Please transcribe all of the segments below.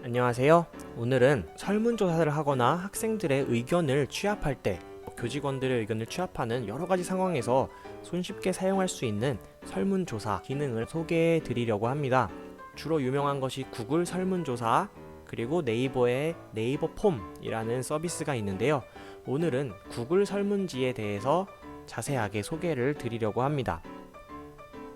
안녕하세요. 오늘은 설문조사를 하거나 학생들의 의견을 취합할 때 교직원들의 의견을 취합하는 여러가지 상황에서 손쉽게 사용할 수 있는 설문조사 기능을 소개해 드리려고 합니다. 주로 유명한 것이 구글 설문조사 그리고 네이버의 네이버 폼이라는 서비스가 있는데요. 오늘은 구글 설문지에 대해서 자세하게 소개를 드리려고 합니다.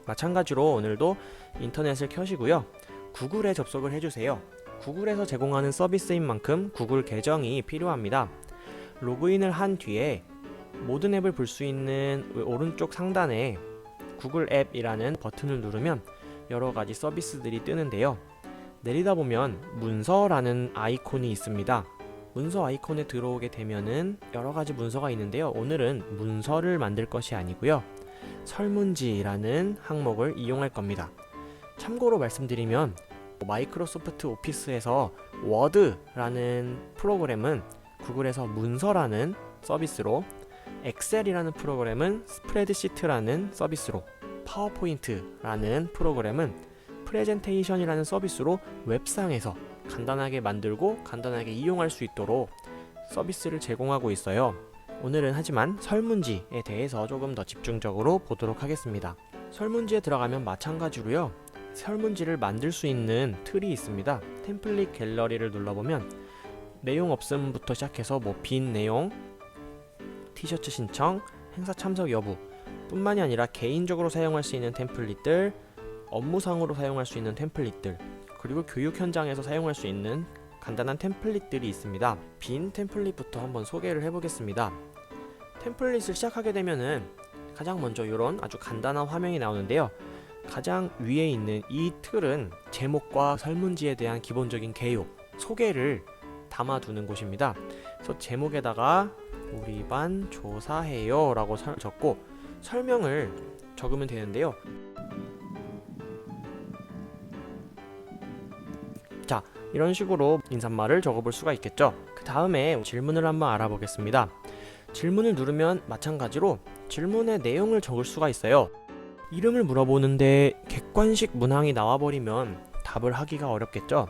마찬가지로 오늘도 인터넷을 켜시고요. 구글에 접속을 해주세요. 구글에서 제공하는 서비스인 만큼 구글 계정이 필요합니다. 로그인을 한 뒤에 모든 앱을 볼 수 있는 오른쪽 상단에 구글 앱이라는 버튼을 누르면 여러가지 서비스들이 뜨는데요. 내리다 보면 문서라는 아이콘이 있습니다. 문서 아이콘에 들어오게 되면은 여러가지 문서가 있는데요. 오늘은 문서를 만들 것이 아니고요. 설문지라는 항목을 이용할 겁니다. 참고로 말씀드리면 마이크로소프트 오피스에서 워드라는 프로그램은 구글에서 문서라는 서비스로, 엑셀이라는 프로그램은 스프레드시트라는 서비스로, 파워포인트라는 프로그램은 프레젠테이션이라는 서비스로 웹상에서 간단하게 만들고 간단하게 이용할 수 있도록 서비스를 제공하고 있어요. 오늘은 하지만 설문지에 대해서 조금 더 집중적으로 보도록 하겠습니다. 설문지에 들어가면 마찬가지로요. 설문지를 만들 수 있는 틀이 있습니다. 템플릿 갤러리를 눌러보면 내용 없음부터 시작해서 빈 내용, 티셔츠 신청, 행사 참석 여부 뿐만이 아니라 개인적으로 사용할 수 있는 템플릿들, 업무상으로 사용할 수 있는 템플릿들, 그리고 교육 현장에서 사용할 수 있는 간단한 템플릿들이 있습니다. 빈 템플릿부터 한번 소개를 해보겠습니다. 템플릿을 시작하게 되면은 가장 먼저 이런 아주 간단한 화면이 나오는데요. 가장 위에 있는 이 틀은 제목과 설문지에 대한 기본적인 개요, 소개를 담아두는 곳입니다. 그래서 제목에다가 우리 반 조사해요 라고 적고 설명을 적으면 되는데요. 자, 이런 식으로 인사말을 적어볼 수가 있겠죠. 그 다음에 질문을 한번 알아보겠습니다. 질문을 누르면 마찬가지로 질문의 내용을 적을 수가 있어요. 이름을 물어보는데 객관식 문항이 나와버리면 답을 하기가 어렵겠죠.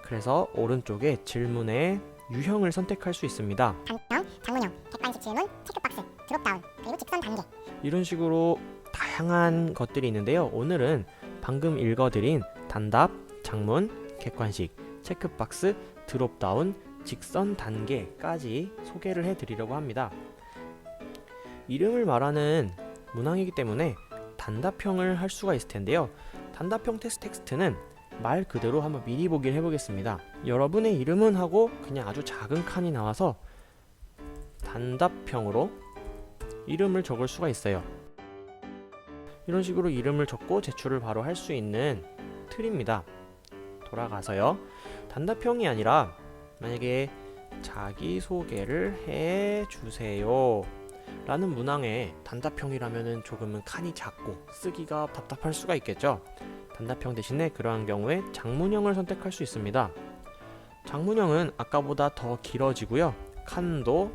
그래서 오른쪽에 질문의 유형을 선택할 수 있습니다. 단형, 장문형, 객관식 질문, 체크박스, 드롭다운, 그리고 직선 단계. 이런 식으로 다양한 것들이 있는데요. 오늘은 방금 읽어드린 단답, 장문, 객관식, 체크박스, 드롭다운, 직선 단계까지 소개를 해드리려고 합니다. 이름을 말하는 문항이기 때문에 단답형을 할 수가 있을 텐데요. 단답형 텍스트는 말 그대로 한번 미리 보기를 해보겠습니다. 여러분의 이름은 하고 그냥 아주 작은 칸이 나와서 단답형으로 이름을 적을 수가 있어요. 이런 식으로 이름을 적고 제출을 바로 할 수 있는 틀입니다. 돌아가서요. 단답형이 아니라 만약에 자기소개를 해주세요 라는 문항에 단답형이라면 조금은 칸이 작고 쓰기가 답답할 수가 있겠죠. 단답형 대신에 그러한 경우에 장문형을 선택할 수 있습니다. 장문형은 아까보다 더 길어지고요. 칸도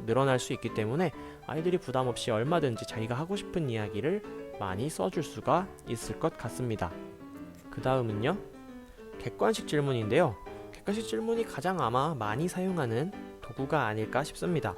늘어날 수 있기 때문에 아이들이 부담없이 얼마든지 자기가 하고 싶은 이야기를 많이 써줄 수가 있을 것 같습니다. 그 다음은요. 객관식 질문인데요. 객관식 질문이 가장 아마 많이 사용하는 도구가 아닐까 싶습니다.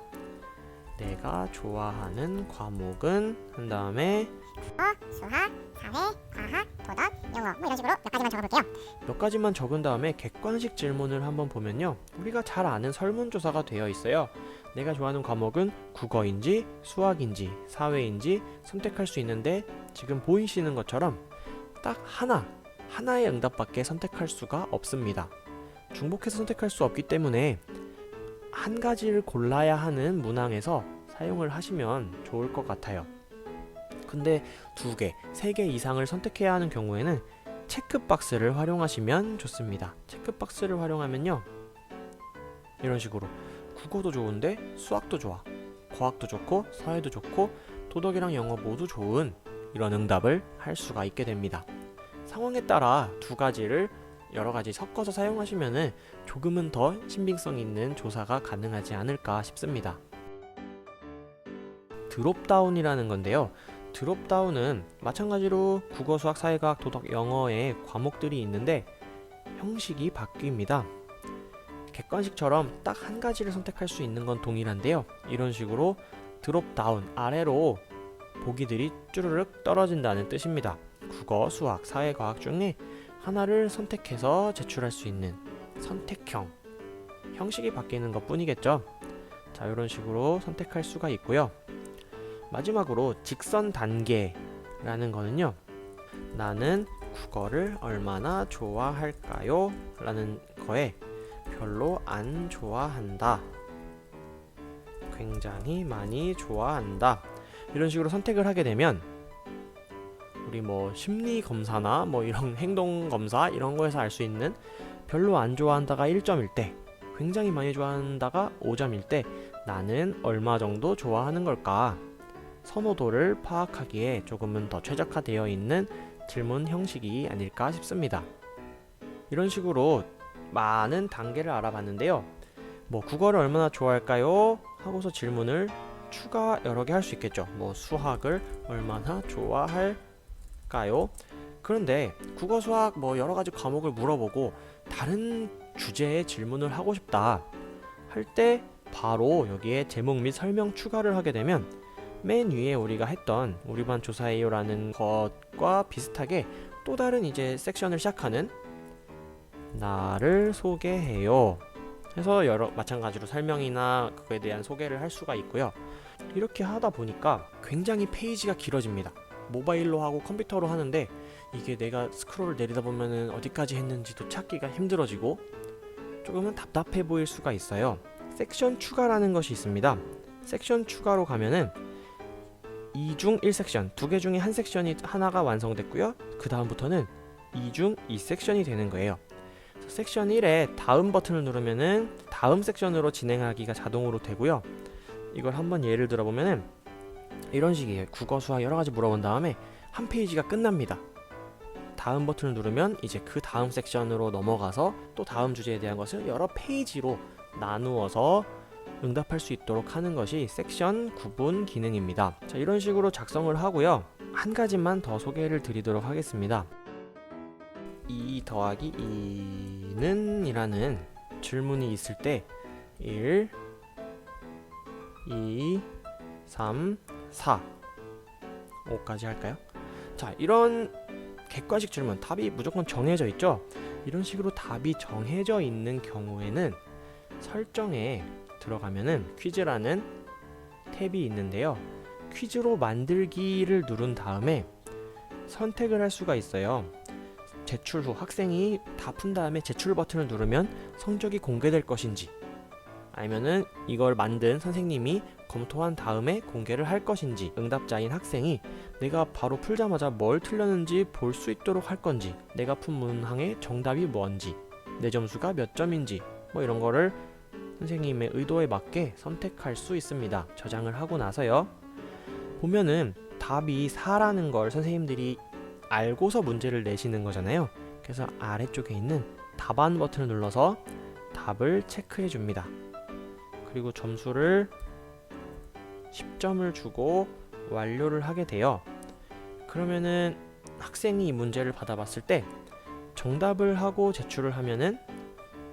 내가 좋아하는 과목은 한 다음에 수학, 사회, 과학, 도덕, 영어 이런 식으로 몇 가지만 적어볼게요. 몇 가지만 적은 다음에 객관식 질문을 한번 보면요. 우리가 잘 아는 설문조사가 되어 있어요. 내가 좋아하는 과목은 국어인지 수학인지 사회인지 선택할 수 있는데 지금 보이시는 것처럼 딱 하나의 응답밖에 선택할 수가 없습니다. 중복해서 선택할 수 없기 때문에 한 가지를 골라야 하는 문항에서 사용을 하시면 좋을 것 같아요. 근데 2개, 3개 이상을 선택해야 하는 경우에는 체크박스를 활용하시면 좋습니다. 체크박스를 활용하면요. 이런 식으로 국어도 좋은데 수학도 좋아, 과학도 좋고 사회도 좋고 도덕이랑 영어 모두 좋은 이런 응답을 할 수가 있게 됩니다. 상황에 따라 2가지를 여러 가지 섞어서 사용하시면 조금은 더 신빙성 있는 조사가 가능하지 않을까 싶습니다. 드롭다운이라는 건데요. 드롭다운은 마찬가지로 국어, 수학, 사회과학, 도덕, 영어의 과목들이 있는데 형식이 바뀝니다. 객관식처럼 딱 한 가지를 선택할 수 있는 건 동일한데요. 이런 식으로 드롭 다운 아래로 보기들이 쭈르륵 떨어진다는 뜻입니다. 국어, 수학, 사회과학 중에 하나를 선택해서 제출할 수 있는 선택형 형식이 바뀌는 것 뿐이겠죠. 자, 이런 식으로 선택할 수가 있고요. 마지막으로 직선 단계라는 거는요, 나는 국어를 얼마나 좋아할까요? 라는 거에 별로 안 좋아한다, 굉장히 많이 좋아한다, 이런 식으로 선택을 하게 되면 우리 뭐 심리 검사나 뭐 이런 행동 검사 이런 거에서 알 수 있는 별로 안 좋아한다가 1점일 때, 굉장히 많이 좋아한다가 5점일 때 나는 얼마 정도 좋아하는 걸까? 선호도를 파악하기에 조금은 더 최적화되어 있는 질문 형식이 아닐까 싶습니다. 이런 식으로 많은 단계를 알아봤는데요. 뭐 국어를 얼마나 좋아할까요? 하고서 질문을 추가 여러 개 할 수 있겠죠. 뭐 수학을 얼마나 좋아할까요? 그런데 국어, 수학 뭐 여러 가지 과목을 물어보고 다른 주제의 질문을 하고 싶다 할 때 바로 여기에 제목 및 설명 추가를 하게 되면 맨 위에 우리가 했던 우리 반 조사해요라는 것과 비슷하게 또 다른 이제 섹션을 시작하는 나를 소개해요 해서 마찬가지로 설명이나 그거에 대한 소개를 할 수가 있고요. 이렇게 하다 보니까 굉장히 페이지가 길어집니다. 모바일로 하고 컴퓨터로 하는데 이게 내가 스크롤을 내리다 보면은 어디까지 했는지도 찾기가 힘들어지고 조금은 답답해 보일 수가 있어요. 섹션 추가라는 것이 있습니다. 섹션 추가로 가면은 2중 1섹션, 두 개 중에 한 섹션이 하나가 완성됐고요. 그 다음부터는 2중 2섹션이 되는 거예요. 섹션 1에 다음 버튼을 누르면은 다음 섹션으로 진행하기가 자동으로 되고요. 이걸 한번 예를 들어보면은 이런 식이에요. 국어, 수학 여러 가지 물어본 다음에 한 페이지가 끝납니다. 다음 버튼을 누르면 이제 그 다음 섹션으로 넘어가서 또 다음 주제에 대한 것을 여러 페이지로 나누어서 응답할 수 있도록 하는 것이 섹션 구분 기능입니다. 자, 이런 식으로 작성을 하고요. 한 가지만 더 소개를 드리도록 하겠습니다. 2 더하기 2는 이라는 질문이 있을 때 1, 2, 3, 4, 5까지 할까요? 자, 이런 객관식 질문, 답이 무조건 정해져 있죠? 이런 식으로 답이 정해져 있는 경우에는 설정에 들어가면은 퀴즈라는 탭이 있는데요. 퀴즈로 만들기를 누른 다음에 선택을 할 수가 있어요. 제출 후 학생이 다 푼 다음에 제출 버튼을 누르면 성적이 공개될 것인지, 아니면은 이걸 만든 선생님이 검토한 다음에 공개를 할 것인지, 응답자인 학생이 내가 바로 풀자마자 뭘 틀렸는지 볼 수 있도록 할 건지, 내가 푼 문항의 정답이 뭔지, 내 점수가 몇 점인지, 뭐 이런 거를 선생님의 의도에 맞게 선택할 수 있습니다. 저장을 하고 나서요, 보면은 답이 4라는 걸 선생님들이 알고서 문제를 내시는 거잖아요. 그래서 아래쪽에 있는 답안 버튼을 눌러서 답을 체크해 줍니다. 그리고 점수를 10점을 주고 완료를 하게 돼요. 그러면은 학생이 이 문제를 받아봤을 때 정답을 하고 제출을 하면은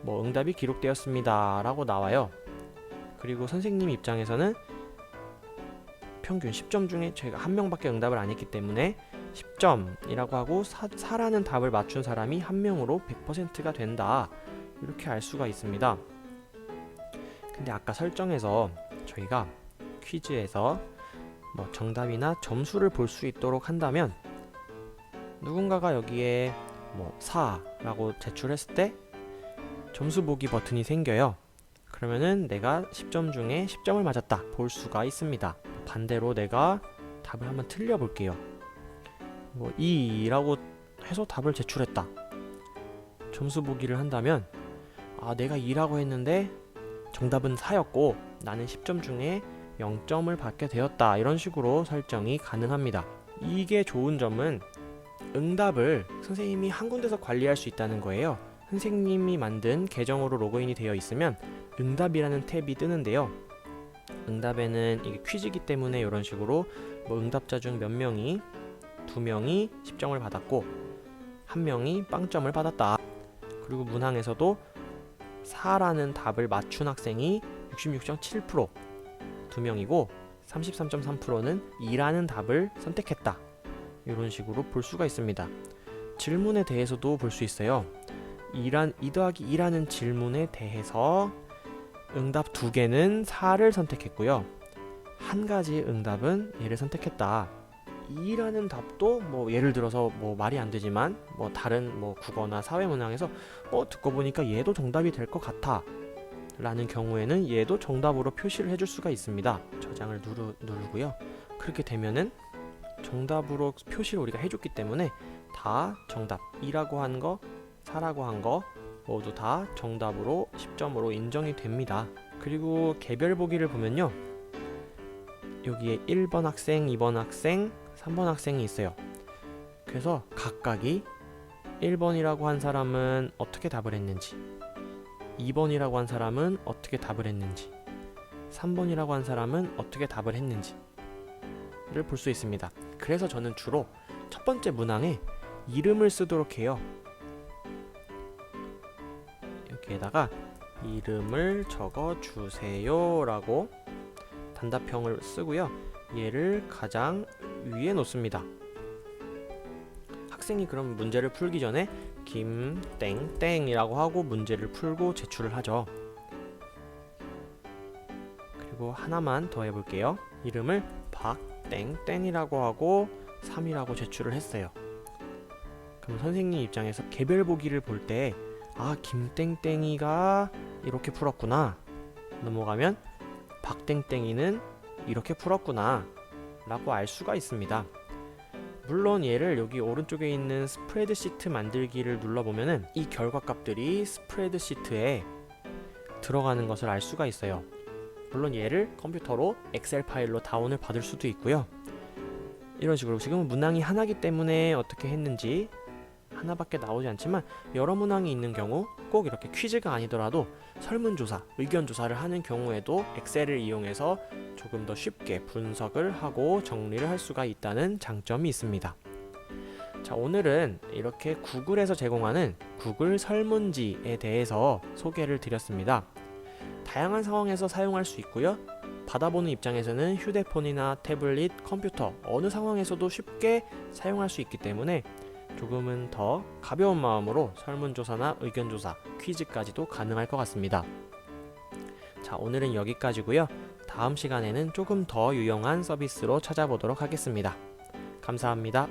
뭐 응답이 기록되었습니다 라고 나와요. 그리고 선생님 입장에서는 평균 10점 중에 저희가 한 명밖에 응답을 안 했기 때문에 10점이라고 하고 4라는 답을 맞춘 사람이 한 명으로 100%가 된다, 이렇게 알 수가 있습니다. 근데 아까 설정에서 저희가 퀴즈에서 뭐 정답이나 점수를 볼 수 있도록 한다면 누군가가 여기에 뭐 4라고 제출했을 때 점수 보기 버튼이 생겨요. 그러면은 내가 10점 중에 10점을 맞았다 볼 수가 있습니다. 반대로 내가 답을 한번 틀려 볼게요. 뭐 2라고 해서 답을 제출했다. 점수 보기를 한다면 내가 2라고 했는데 정답은 4였고 나는 10점 중에 0점을 받게 되었다, 이런 식으로 설정이 가능합니다. 이게 좋은 점은 응답을 선생님이 한 군데서 관리할 수 있다는 거예요. 선생님이 만든 계정으로 로그인이 되어 있으면 응답이라는 탭이 뜨는데요. 응답에는 이게 퀴즈이기 때문에 이런 식으로 뭐 응답자 중 몇 명이 2명이 10점을 받았고 1명이 빵점을 받았다. 그리고 문항에서도 4라는 답을 맞춘 학생이 66.7%, 2명이고 33.3%는 2라는 답을 선택했다. 이런 식으로 볼 수가 있습니다. 질문에 대해서도 볼 수 있어요. 2 더하기 2라는 질문에 대해서 응답 2개는 4를 선택했고요. 한 가지 응답은 얘를 선택했다. 2라는 답도 뭐 예를 들어서 뭐 말이 안 되지만 뭐 다른 뭐 국어나 사회 문항에서 듣고 보니까 얘도 정답이 될 것 같아 라는 경우에는 얘도 정답으로 표시를 해줄 수가 있습니다. 저장을 누르고요. 그렇게 되면은 정답으로 표시를 우리가 해줬기 때문에 다 정답, 2라고 한 거, 4라고 한 거 모두 다 정답으로 10점으로 인정이 됩니다. 그리고 개별 보기를 보면요, 여기에 1번 학생, 2번 학생, 3번 학생이 있어요. 그래서 각각이 1번이라고 한 사람은 어떻게 답을 했는지, 2번이라고 한 사람은 어떻게 답을 했는지, 3번이라고 한 사람은 어떻게 답을 했는지를 볼 수 있습니다. 그래서 저는 주로 첫 번째 문항에 이름을 쓰도록 해요. 여기에다가 이름을 적어 주세요 라고 단답형을 쓰고요. 얘를 가장 위에 놓습니다. 학생이 그럼 문제를 풀기 전에 김땡땡이라고 하고 문제를 풀고 제출을 하죠. 그리고 하나만 더 해볼게요. 이름을 박땡땡이라고 하고 3이라고 제출을 했어요. 그럼 선생님 입장에서 개별 보기를 볼 때 김땡땡이가 이렇게 풀었구나, 넘어가면 박땡땡이는 이렇게 풀었구나 라고 알 수가 있습니다. 물론 얘를 여기 오른쪽에 있는 스프레드시트 만들기를 눌러보면은 이 결과값들이 스프레드시트에 들어가는 것을 알 수가 있어요. 물론 얘를 컴퓨터로 엑셀 파일로 다운을 받을 수도 있고요. 이런 식으로 지금은 문항이 하나이기 때문에 어떻게 했는지 하나밖에 나오지 않지만 여러 문항이 있는 경우 꼭 이렇게 퀴즈가 아니더라도 설문조사, 의견조사를 하는 경우에도 엑셀을 이용해서 조금 더 쉽게 분석을 하고 정리를 할 수가 있다는 장점이 있습니다. 자, 오늘은 이렇게 구글에서 제공하는 구글 설문지에 대해서 소개를 드렸습니다. 다양한 상황에서 사용할 수 있고요. 받아보는 입장에서는 휴대폰이나 태블릿, 컴퓨터 어느 상황에서도 쉽게 사용할 수 있기 때문에 조금은 더 가벼운 마음으로 설문조사나 의견조사, 퀴즈까지도 가능할 것 같습니다. 자, 오늘은 여기까지고요. 다음 시간에는 조금 더 유용한 서비스로 찾아보도록 하겠습니다. 감사합니다.